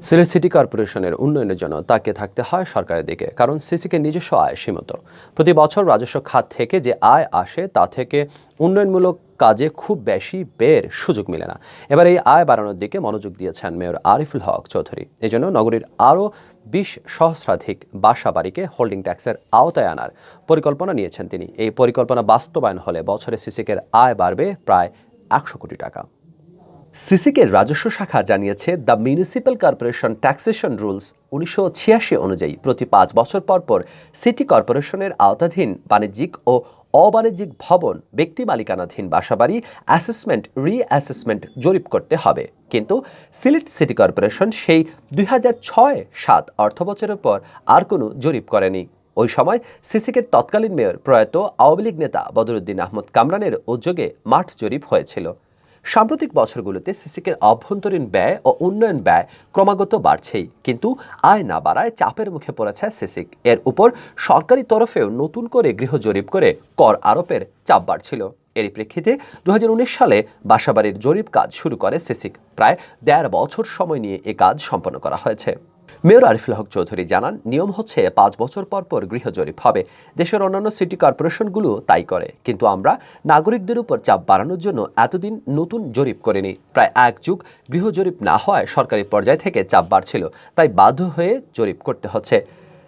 Sylhet city কর্পোরেশনের উন্নয়নের জন্য তাকিয়ে থাকতে হয় সরকারের দিকে, কারণ সিসিকে নিজস্ব আয় সীমিত। প্রতি বছর রাজস্ব খাত থেকে যে আয় আসে তা থেকে উন্নয়নমূলক কাজে খুব বেশি ব্যয়ের সুযোগ মেলে না। এবার এই আয় বাড়ানোর দিকে মনোযোগ দিয়েছেন মেয়র আরিফুল হক চৌধুরী। এজন্য নগরীর আরও 20 সহস্রাধিক বাসা বাড়িকে হোল্ডিং ট্যাক্সের আওতায় আনার পরিকল্পনা নিয়েছেন তিনি। এই পরিকল্পনা বাস্তবায়ন হলে বছরে সিসিকের আয় বাড়বে প্রায় 100 কোটি টাকা। সিসিকের রাজস্ব শাখা জানিয়েছে, the municipal corporation taxation rules 1986 অনুযায়ী প্রতি 5 বছর পর পর সিটি কর্পোরেশনের আওতাধীন বাণিজ্যিক ও অবাণিজ্যিক ভবন, ব্যক্তি মালিকানাধীন বাসাবাড়ি অ্যাসেসমেন্ট রিঅ্যাসেসমেন্ট জরিপ করতে হবে। কিন্তু সিলেট সিটি কর্পোরেশন সেই 2006-07 অর্থবছরের পর আর কোনো জরিপ করেনি। ওই সময় সিসিকের তৎকালীন মেয়র প্রয়াত আওয়ামী লীগ নেতা বদরুদ্দিন আহমদ কামরানের উদ্যোগে মাঠ জরিপ হয়েছিল। সাম্প্রতিক বছরগুলোতে সিসিকের অভ্যন্তরীণ ব্যয় ও উন্নয়ন ব্যয় ক্রমাগত বাড়ছেই, কিন্তু আয় না বাড়ায় চাপের মুখে পড়েছে সিসিক। এর উপর সরকারি তরফেও নতুন করে গৃহ জরিপ করে কর আরোপের চাপ বাড়ছিল। এরই প্রেক্ষিতে 2019 সালে বাসাবাড়ির জরিপ কাজ শুরু করে সিসিক। প্রায় 1.5 বছর সময় নিয়ে এ কাজ সম্পন্ন করা হয়েছে। মেয়র আরিফুল হক চৌধুরী জানান, নিয়ম হচ্ছে 5 বছর পর পর গৃহ জরিপ হবে। দেশের অন্যান্য সিটি কর্পোরেশনগুলো তাই করে, কিন্তু আমরা নাগরিকদের উপর চাপ বাড়ানোর জন্য এতদিন নতুন জরিপ করিনি। প্রায় 1 যুগ গৃহ জরিপ না হওয়ায় সরকারি পর্যায় থেকে চাপ বাড়ছিল, তাই বাধ্য হয়ে জরিপ করতে হচ্ছে।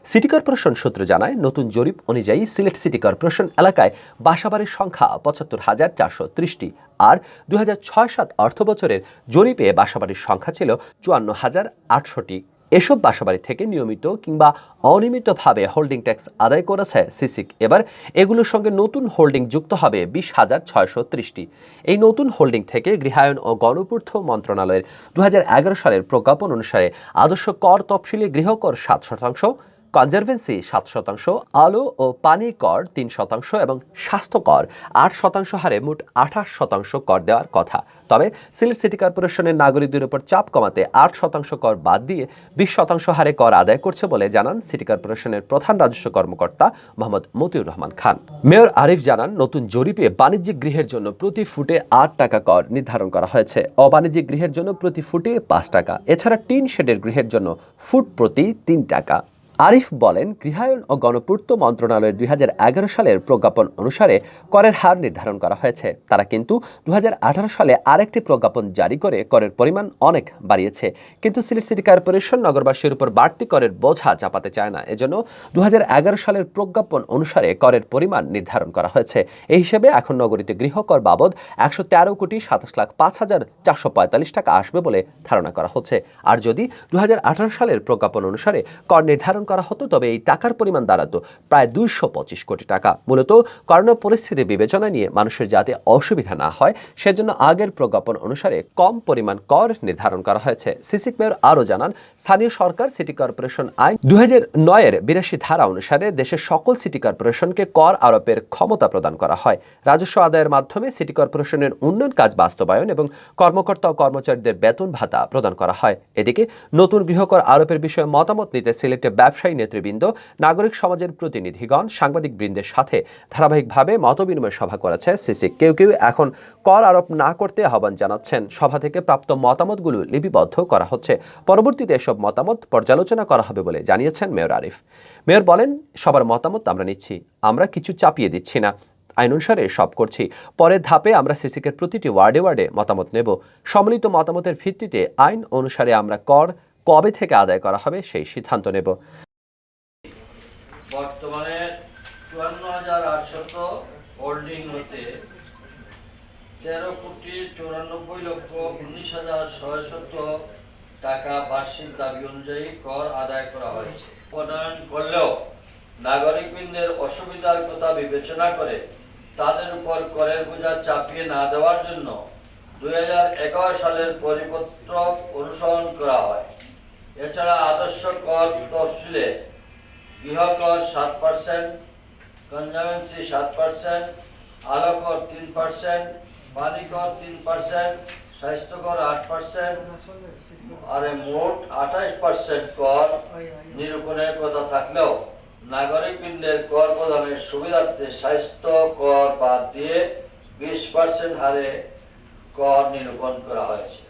সিটি কর্পোরেশন সূত্র জানায়, নতুন জরিপ অনুযায়ী সিলেট সিটি কর্পোরেশন এলাকায় বাসাবাড়ির সংখ্যা 75,430টি, আর 2006-07 অর্থবছরের জরিপে বাসাবাড়ির সংখ্যা ছিল 54,800টি। এসব বাসাবাড়ি থেকে নিয়মিত কিংবা অনিয়মিতভাবে হোল্ডিং ট্যাক্স আদায় করেছে সিসিক। এবার এগুলোর সঙ্গে নতুন হোল্ডিং যুক্ত হবে 20,630টি। এই নতুন হোল্ডিং থেকে গৃহায়ন ও গণপূর্ত মন্ত্রণালয়ের 2011 সালের প্রজ্ঞাপন অনুসারে আদর্শ কর তফসিলি গৃহকর 7%, কনজারভেন্সি 7%, আলো ও পানি কর 3% এবং স্বাস্থ্য কর 8% হারে মোট 28% কর দেওয়ার কথা। তবে সিলেট সিটি কর্পোরেশনের নাগরিকদের উপর চাপ কমাতে 8% কর বাদ দিয়ে 20% হারে কর আদায় করছে বলে জানান সিটি কর্পোরেশনের প্রধান রাজস্ব কর্মকর্তা মোহাম্মদ মতিউর রহমান খান। মেয়র আরিফ জানান, নতুন জরিপে বাণিজ্যিক গৃহের জন্য প্রতি ফুটে 8 টাকা কর নির্ধারণ করা হয়েছে, অবাণিজ্যিক গৃহের জন্য প্রতি ফুটে 5 টাকা। এছাড়া টিন শেডের গৃহের জন্য ফুট প্রতি 3 টাকা। আরিফ বলেন, গৃহায়ন ও গণপূর্ত মন্ত্রণালয়ের 2011 সালের প্রজ্ঞাপন অনুসারে করের হার নির্ধারণ করা হয়েছে। তারা কিন্তু 2018 সালে আরেকটি প্রজ্ঞাপন জারি করে করের পরিমাণ অনেক বাড়িয়েছে, কিন্তু সিলেট সিটি কর্পোরেশন নগরবাসীর উপর বাড়তি করের বোঝা চাপাতে চায় না। এজন্য 2011 সালের প্রজ্ঞাপন অনুসারে করের পরিমাণ নির্ধারণ করা হয়েছে। এই হিসেবে এখন নগরীতে গৃহকর বাবদ 113,27,05,445 টাকা আসবে বলে ধারণা করা হচ্ছে। আর যদি 2018 সালের প্রজ্ঞাপন অনুসারে কর নির্ধারণ করা হতো, তবে এই টাকার পরিমাণ দাঁড়াতো প্রায় 225 কোটি টাকা। মূলত করোনা পরিস্থিতি বিবেচনা নিয়ে মানুষের যাতে অসুবিধা না হয় সেজন্য আগের প্রজ্ঞাপন অনুসারে কম পরিমাণ কর নির্ধারণ করা হয়েছে। সিসিক মেয়র আরও জানান, স্থানীয় সরকার সিটি কর্পোরেশন আইন 2009-এর 82 ধারা অনুসারে দেশের সকল সিটি কর্পোরেশনকে কর আরোপের ক্ষমতা প্রদান করা হয়। রাজস্ব আদায়ের মাধ্যমে সিটি কর্পোরেশনের উন্নয়ন কাজ বাস্তবায়ন এবং কর্মকর্তা ও কর্মচারীদের বেতন ভাতা প্রদান করা হয়। এদিকে নতুন গৃহকর আরোপের বিষয়ে মতামত নিতে সিলেটে ব্যবসায়ী নেতৃবৃন্দ, নাগরিক সমাজের প্রতিনিধিগণ, সাংবাদিক বৃন্দের সাথে ধারাবাহিকভাবে মতবিনিময় সভা করেছে সিসিক। কেউ কেউ এখন কর আরোপ না করতে আহ্বান জানাচ্ছেন। সভা থেকে প্রাপ্ত মতামতগুলো লিপিবদ্ধ করা হচ্ছে। পরবর্তীতে এসব মতামত পর্যালোচনা করা হবে বলে জানিয়েছেন মেয়র আরিফ। মেয়র বলেন, সবার মতামত আমরা নিচ্ছি, আমরা কিছু চাপিয়ে দিচ্ছি না, আইন অনুসারে সব করছি। পরের ধাপে আমরা সিসিকের প্রতিটি ওয়ার্ডে ওয়ার্ডে মতামত নেব। সম্মিলিত মতামতের ভিত্তিতে আইন অনুসারে আমরা কর কবে থেকে আদায় করা হবে সেই সিদ্ধান্ত নেব। বর্তমানে 54,800 হোল্ডিং হতে 13,94,19,600 টাকা বার্ষিক দাবি অনুযায়ী কর আদায় করা হয়েছে। প্রদান করলেও নাগরিকবৃন্দের অসুবিধার কথা বিবেচনা করে তাদের উপর করের বোঝা চাপিয়ে না দেওয়ার জন্য 2011 সালের পরিপত্র অনুসরণ করা হয়। এছাড়া আদর্শ কর তফসিলে গৃহকর 7%, কনজারভেন্সি 7%, আলো কর 3%, পানি কর 3%, স্বাস্থ্যকর 8%, আর মোট 28% কর নিরূপণের কথা থাকলেও নাগরিকবৃন্দের কর প্রদানের সুবিধার্থে স্বাস্থ্য কর বাদ দিয়ে 20% হারে কর নিরূপণ করা হয়েছে।